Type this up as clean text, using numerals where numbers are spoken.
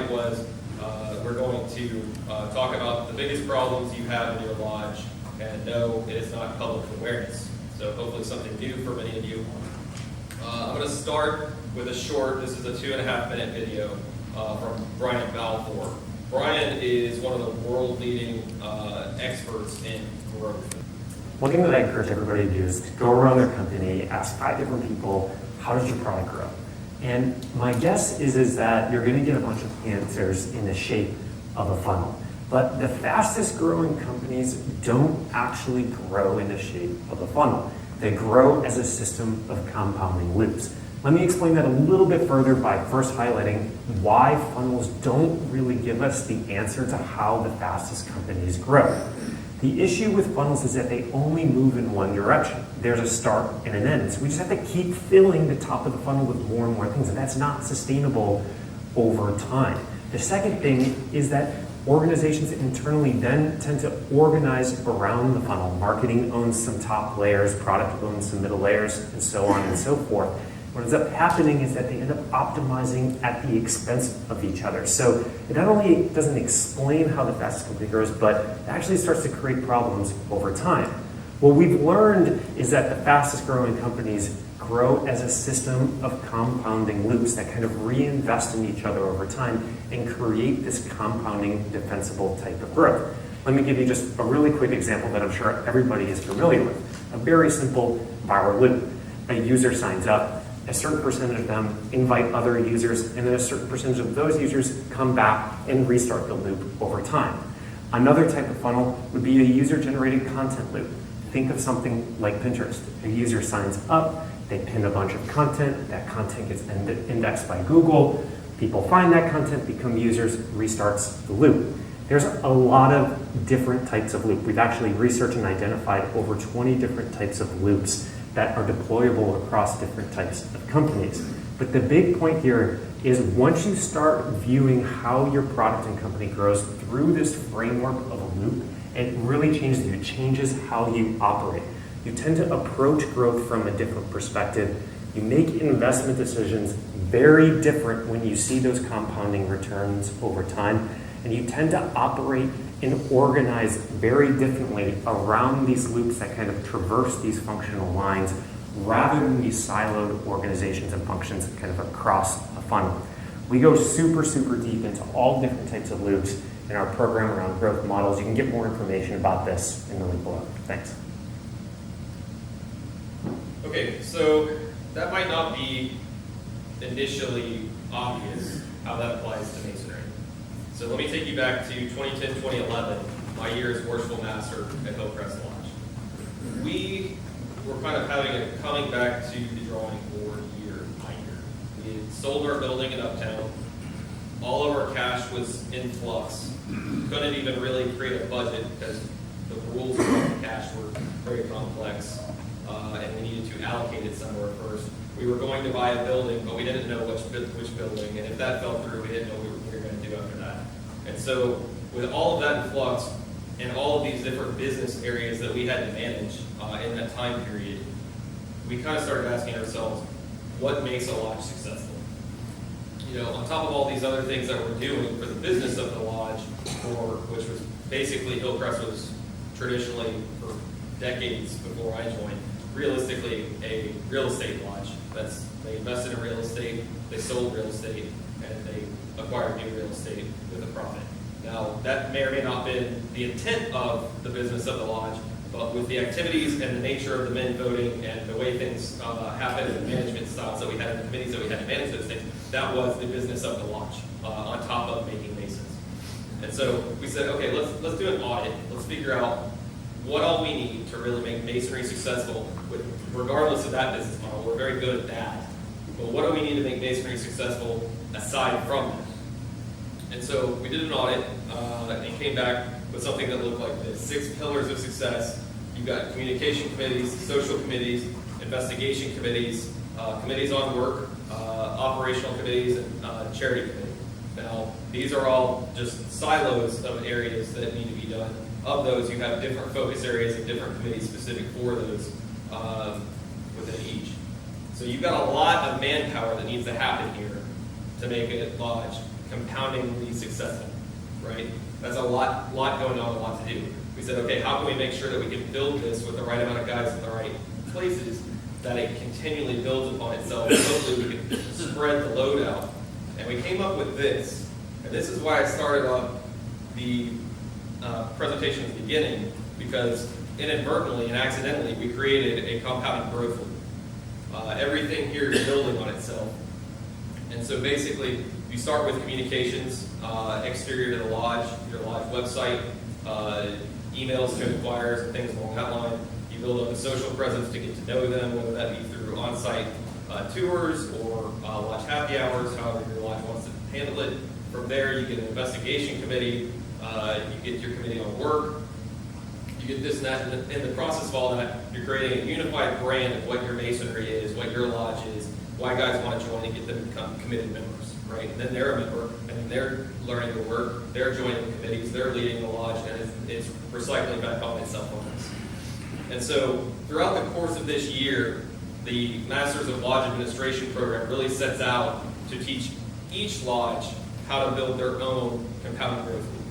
tonight was we're going to talk about the biggest problems you have in your lodge, and no, it is not public awareness. So hopefully something new for many of you. I'm going to start with a short, this is a 2.5-minute video from Brian Balfour. Brian is one of the world-leading experts in growth. One thing that I encourage everybody to do is to go around their company, ask 5 different people, how does your product grow? And my guess is that you're going to get a bunch of answers in the shape of a funnel. But the fastest growing companies don't actually grow in the shape of a funnel. They grow as a system of compounding loops. Let me explain that a little bit further by first highlighting why funnels don't really give us the answer to how the fastest companies grow. The issue with funnels is that they only move in one direction. There's a start and an end. So we just have to keep filling the top of the funnel with more and more things, and that's not sustainable over time. The second thing is that organizations internally then tend to organize around the funnel. Marketing owns some top layers, product owns some middle layers, and so on and so forth. What ends up happening is that they end up optimizing at the expense of each other. So it not only doesn't explain how the fastest company grows, but it actually starts to create problems over time. What we've learned is that the fastest growing companies grow as a system of compounding loops that kind of reinvest in each other over time and create this compounding defensible type of growth. Let me give you just a really quick example that I'm sure everybody is familiar with. A very simple viral loop. A user signs up, a certain percentage of them invite other users, and then a certain percentage of those users come back and restart the loop over time. Another type of funnel would be a user-generated content loop. Think of something like Pinterest. A user signs up, they pin a bunch of content, that content gets indexed by Google, people find that content, become users, restarts the loop. There's a lot of different types of loop. We've actually researched and identified over 20 different types of loops that are deployable across different types of companies. But the big point here is once you start viewing how your product and company grows through this framework of a loop, it really changes you. It changes how you operate. You tend to approach growth from a different perspective. You make investment decisions very different when you see those compounding returns over time, and you tend to operate and organize very differently around these loops that kind of traverse these functional lines rather than these siloed organizations and functions kind of across a funnel. We go super deep into all different types of loops in our program around growth models. You can get more information about this in the link below. Thanks. Okay, so that might not be initially obvious how that applies to masonry. So let me take you back to 2010, 2011, my year as worshipful master at Hillcrest Lodge. We were kind of coming back to the drawing board year by year. We had sold our building in Uptown. All of our cash was in flux. Couldn't even really create a budget because the rules around the cash were very complex, and we needed to allocate it somewhere first. We were going to buy a building, but we didn't know which building, and if that fell through, we didn't know what we were going to do after that. And so with all of that in flux and all of these different business areas that we had to manage in that time period, we kind of started asking ourselves, what makes a lodge successful? You know, on top of all these other things that we're doing for the business of the lodge, which was basically Hillcrest was traditionally for decades before I joined, realistically a real estate lodge. They invested in real estate, they sold real estate, and they acquired new real estate with a profit. Now, that may or may not have been the intent of the business of the lodge, but with the activities and the nature of the men voting and the way things happen and the management styles that we had in the committees that we had to manage those things, that was the business of the lodge on top of making masons. And so we said, okay, let's do an audit. Let's figure out what all we need to really make masonry successful, regardless of that business model. We're very good at that. But what do we need to make masonry successful aside from that? And so we did an audit and came back with something that looked like this: 6 pillars of success. You've got communication committees, social committees, investigation committees, committees on work, operational committees, and charity committees. Now, these are all just silos of areas that need to be done. Of those, you have different focus areas and different committees specific for those within each. So you've got a lot of manpower that needs to happen here to make a lodge compoundingly successful, right? That's a lot going on, a lot to do. We said, okay, how can we make sure that we can build this with the right amount of guys in the right places, that it continually builds upon itself, and hopefully we can spread the load out. And we came up with this, and this is why I started off the presentation at the beginning, because inadvertently and accidentally we created a compounding growth loop. Everything here is building on itself. And so basically, you start with communications, exterior to the lodge, your lodge website, emails to inquirers and things along that line. You build up a social presence to get to know them, whether that be through on-site tours or lodge happy hours, however your lodge wants to handle it. From there, you get an investigation committee, you get your committee on work, you get this and that. And in the process of all that, you're creating a unified brand of what your masonry is, what your lodge is, why guys want to join, and get them to become committed members, right? And then they're a member, and then they're learning to work, they're joining committees, they're leading the lodge, and it's recycling back on itself on this. And so throughout the course of this year, the Masters of Lodge Administration program really sets out to teach each lodge how to build their own compounding growth loop.